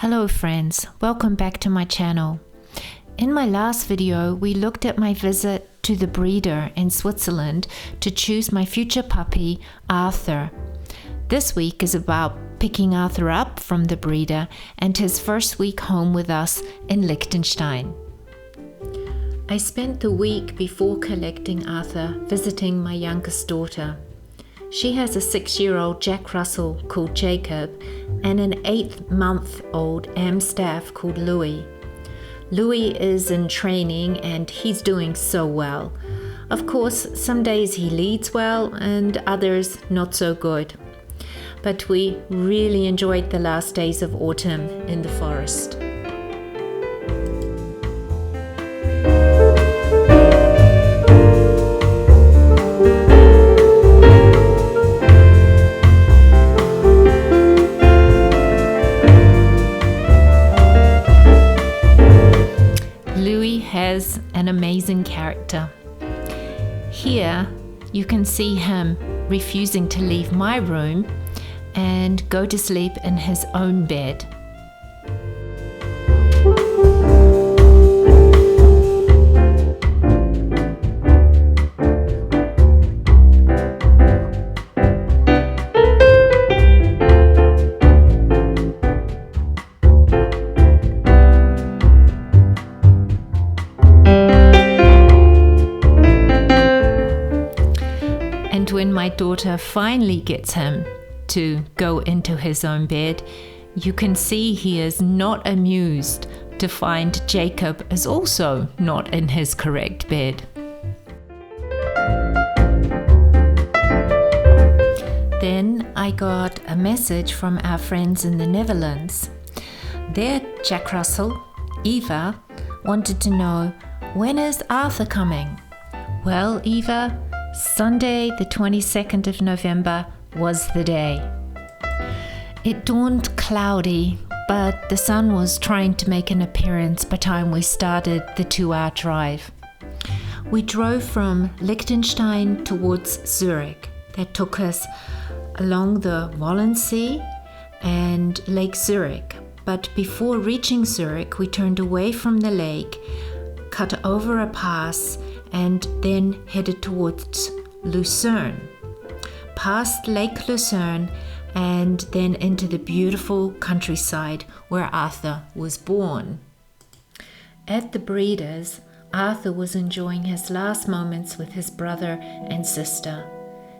Hello friends, welcome back to my channel. In my last video, we looked at my visit to the breeder in Switzerland to choose my future puppy, Arthur. This week is about picking Arthur up from the breeder and his first week home with us in Liechtenstein. I spent the week before collecting Arthur visiting my youngest daughter. She has a 6-year-old Jack Russell called Jacob and an 8-month-old Amstaff called Louis. Louis is in training and he's doing so well. Of course, some days he leads well and others not so good. But we really enjoyed the last days of autumn in the forest. Has an amazing character. Here you can see him refusing to leave my room and go to sleep in his own bed. And when my daughter finally gets him to go into his own bed, you can see he is not amused to find Jacob is also not in his correct bed. Then I got a message from our friends in the Netherlands. Their Jack Russell, Eva, wanted to know, when is Arthur coming? Well, Eva, Sunday the 22nd of November was the day. It dawned cloudy, but the sun was trying to make an appearance by the time we started the 2-hour drive. We drove from Liechtenstein towards Zurich. That took us along the Wallensee and Lake Zurich. But before reaching Zurich, we turned away from the lake, cut over a pass, and then headed towards Lucerne, past Lake Lucerne, and then into the beautiful countryside where Arthur was born. At the breeders, Arthur was enjoying his last moments with his brother and sister.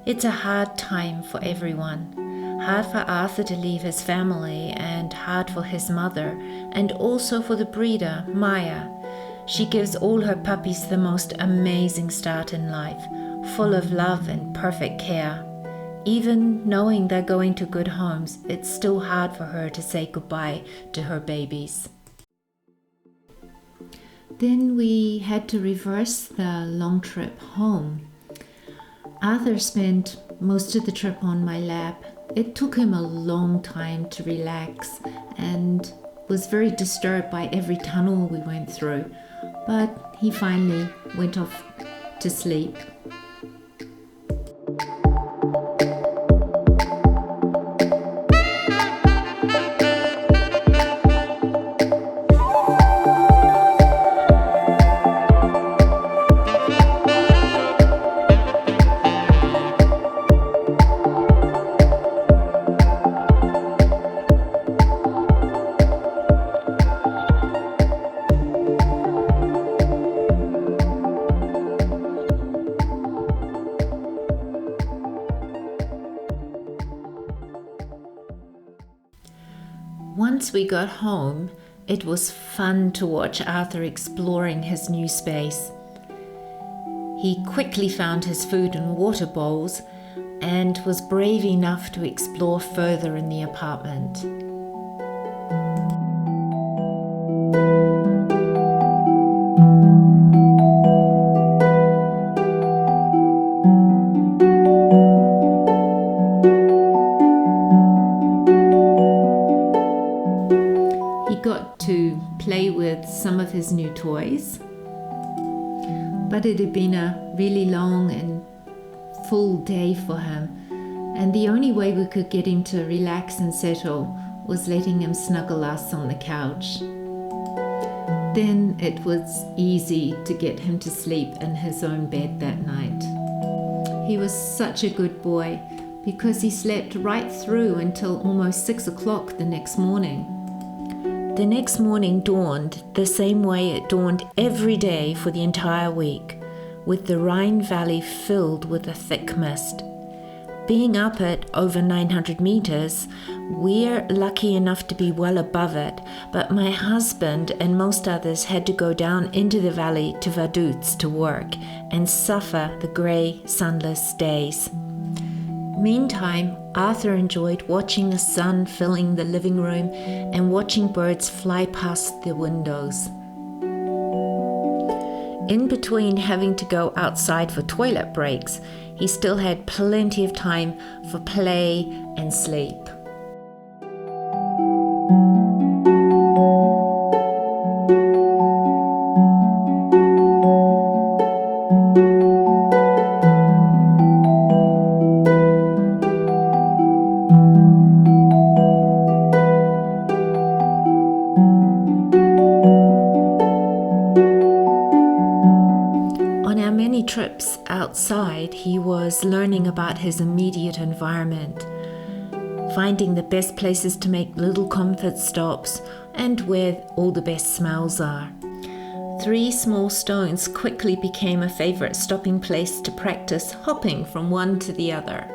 It's a hard time for everyone. Hard for Arthur to leave his family and hard for his mother, and also for the breeder, Maya. She gives all her puppies the most amazing start in life, full of love and perfect care. Even knowing they're going to good homes, it's still hard for her to say goodbye to her babies. Then we had to reverse the long trip home. Arthur spent most of the trip on my lap. It took him a long time to relax and was very disturbed by every tunnel we went through. But he finally went off to sleep. Once we got home, it was fun to watch Arthur exploring his new space. He quickly found his food and water bowls and was brave enough to explore further in the apartment. Got to play with some of his new toys, but it had been a really long and full day for him, and the only way we could get him to relax and settle was letting him snuggle us on the couch. Then it was easy to get him to sleep in his own bed that night. He was such a good boy because he slept right through until almost 6 o'clock the next morning. The next morning dawned the same way it dawned every day for the entire week, with the Rhine Valley filled with a thick mist. Being up at over 900 meters, we're lucky enough to be well above it, but my husband and most others had to go down into the valley to Vaduz to work and suffer the grey, sunless days. Meantime, Arthur enjoyed watching the sun filling the living room and watching birds fly past the windows. In between having to go outside for toilet breaks, he still had plenty of time for play and sleep. Trips outside, he was learning about his immediate environment, finding the best places to make little comfort stops and where all the best smells are. 3 small stones quickly became a favorite stopping place to practice hopping from one to the other.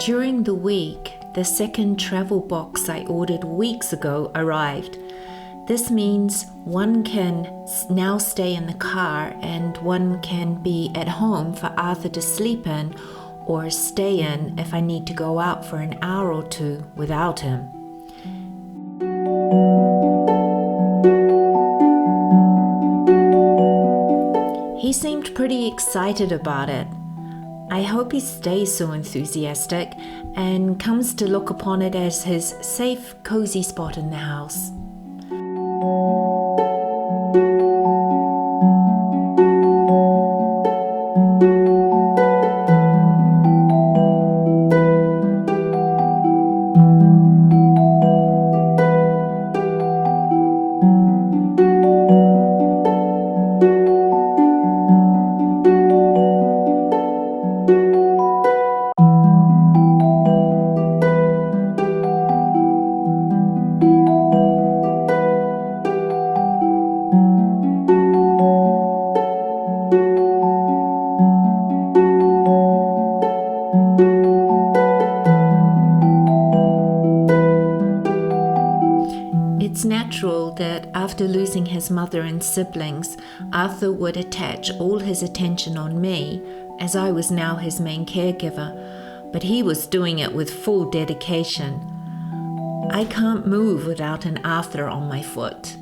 During the week, the second travel box I ordered weeks ago arrived. This means one can now stay in the car and one can be at home for Arthur to sleep in or stay in if I need to go out for an hour or two without him. He seemed pretty excited about it. I hope he stays so enthusiastic and comes to look upon it as his safe, cozy spot in the house. It's natural that after losing his mother and siblings, Arthur would attach all his attention on me, as I was now his main caregiver, but he was doing it with full dedication. I can't move without an Arthur on my foot.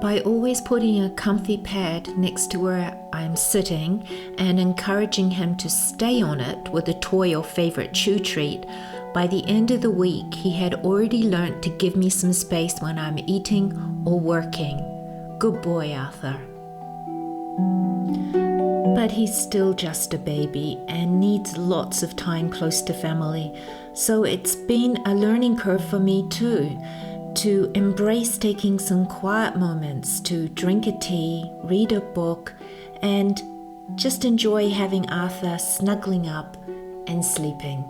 By always putting a comfy pad next to where I'm sitting and encouraging him to stay on it with a toy or favorite chew treat, by the end of the week he had already learnt to give me some space when I'm eating or working. Good boy, Arthur. But he's still just a baby and needs lots of time close to family, so it's been a learning curve for me too, to embrace taking some quiet moments to drink a tea, read a book, and just enjoy having Arthur snuggling up and sleeping.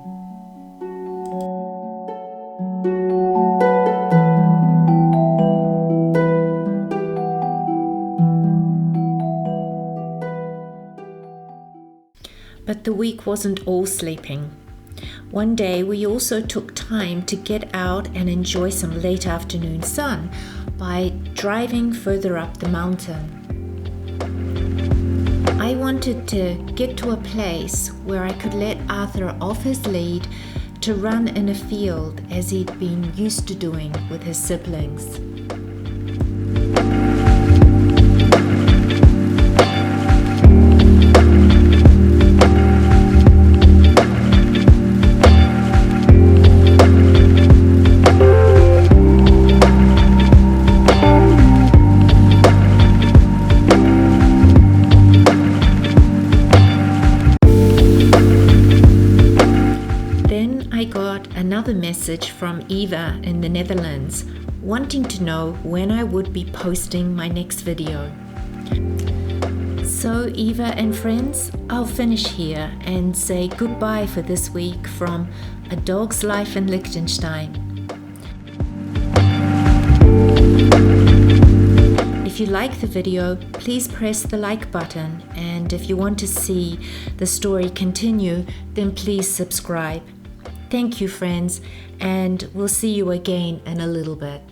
But the week wasn't all sleeping. One day we also took time to get out and enjoy some late afternoon sun by driving further up the mountain. I wanted to get to a place where I could let Arthur off his lead to run in a field as he'd been used to doing with his siblings. another message from Eva in the Netherlands, wanting to know when I would be posting my next video. So Eva and friends, I'll finish here and say goodbye for this week from A Dog's Life in Liechtenstein. If you like the video, please press the like button, and if you want to see the story continue, then please subscribe. Thank you, friends, and we'll see you again in a little bit.